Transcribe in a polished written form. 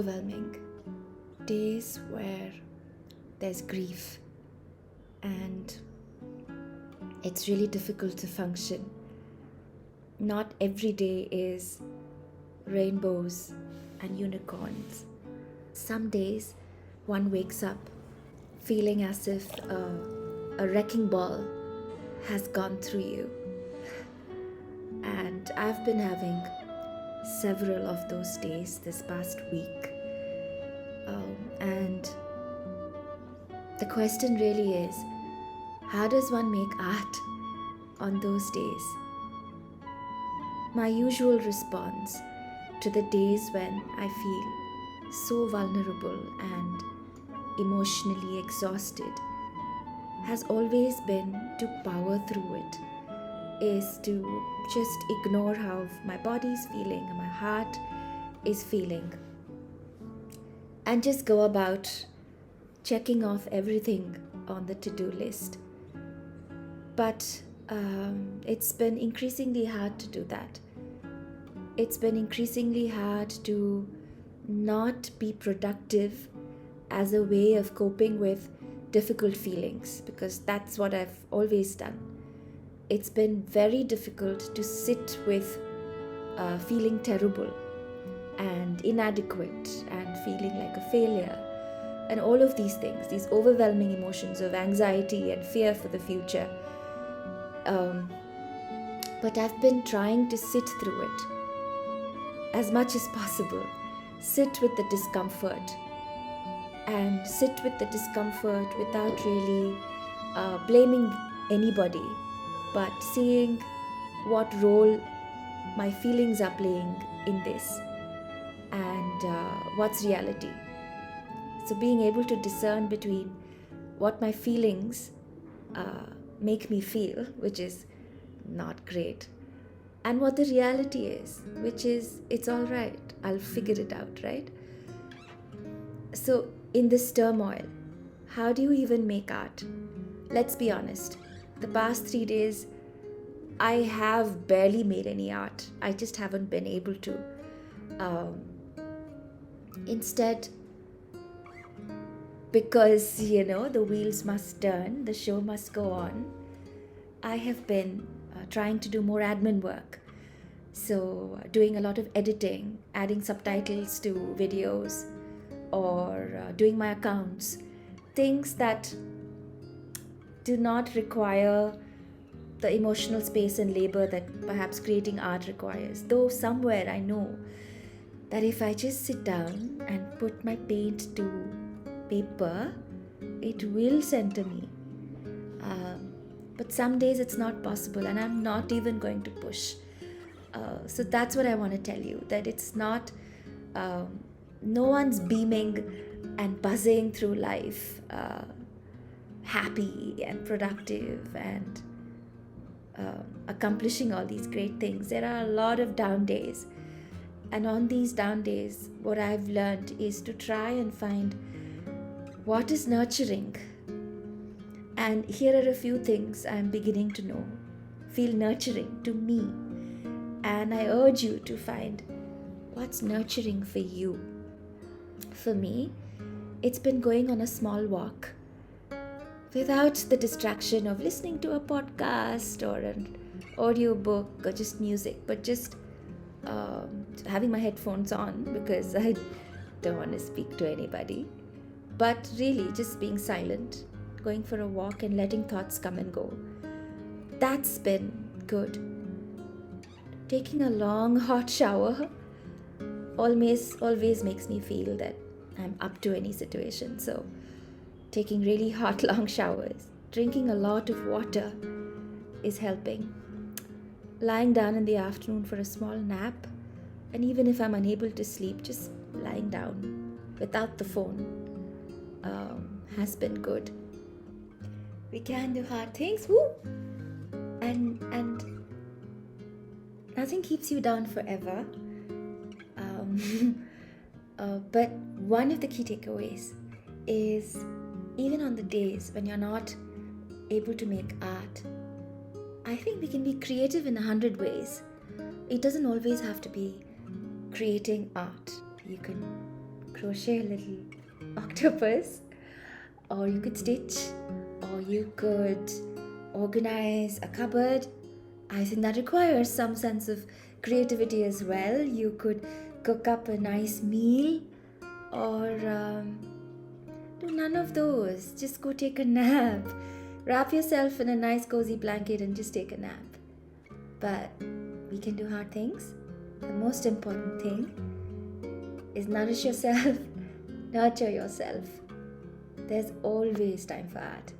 overwhelming. Days where there's grief and it's really difficult to function. Not every day is rainbows and unicorns. Some days one wakes up feeling as if a wrecking ball has gone through you. And I've been having several of those days this past week. And the question really is, how does one make art on those days? My usual response to the days when I feel so vulnerable and emotionally exhausted has always been to power through it, is to just ignore how my body's feeling and my heart is feeling, and just go about checking off everything on the to-do list. But it's been increasingly hard to do that. It's been increasingly hard to not be productive as a way of coping with difficult feelings, because that's what I've always done. It's been very difficult to sit with feeling terrible and inadequate and feeling like a failure and all of these things, these overwhelming emotions of anxiety and fear for the future. But I've been trying to sit through it as much as possible. Sit with the discomfort and sit with the discomfort without really blaming anybody, but seeing what role my feelings are playing in this and what's reality. So being able to discern between what my feelings make me feel, which is not great, and what the reality is, which is it's all right, I'll figure it out, right? So in this turmoil, how do you even make art? Let's be honest. The past 3 days, I have barely made any art. I just haven't been able to. Instead, because, the wheels must turn, the show must go on, I have been trying to do more admin work. So doing a lot of editing, adding subtitles to videos, or doing my accounts, things that do not require the emotional space and labor that perhaps creating art requires. Though somewhere I know that if I just sit down and put my paint to paper, it will center me. But some days it's not possible, and I'm not even going to push. So that's what I want to tell you, that it's not, no one's beaming and buzzing through life, happy and productive and accomplishing all these great things. There are a lot of down days. And on these down days, what I've learned is to try and find what is nurturing. And here are a few things I'm beginning to know feel nurturing to me. And I urge you to find what's nurturing for you. For me, it's been going on a small walk without the distraction of listening to a podcast or an audiobook or just music, but just having my headphones on because I don't want to speak to anybody. But really just being silent, going for a walk and letting thoughts come and go. That's been good. Taking a long hot shower always makes me feel that I'm up to any situation. So taking really hot long showers, drinking a lot of water is helping. Lying down in the afternoon for a small nap, and even if I'm unable to sleep, just lying down without the phone has been good. We can do hard things, woo! And nothing keeps you down forever. But one of the key takeaways is, even on the days when you're not able to make art, I think we can be creative in 100 ways. It doesn't always have to be creating art. You can crochet a little octopus, or you could stitch, or you could organize a cupboard. I think that requires some sense of creativity as well. You could cook up a nice meal, or do none of those. Just go take a nap. Wrap yourself in a nice cozy blanket and just take a nap. But we can do hard things. The most important thing is nourish yourself, nurture yourself. There's always time for art.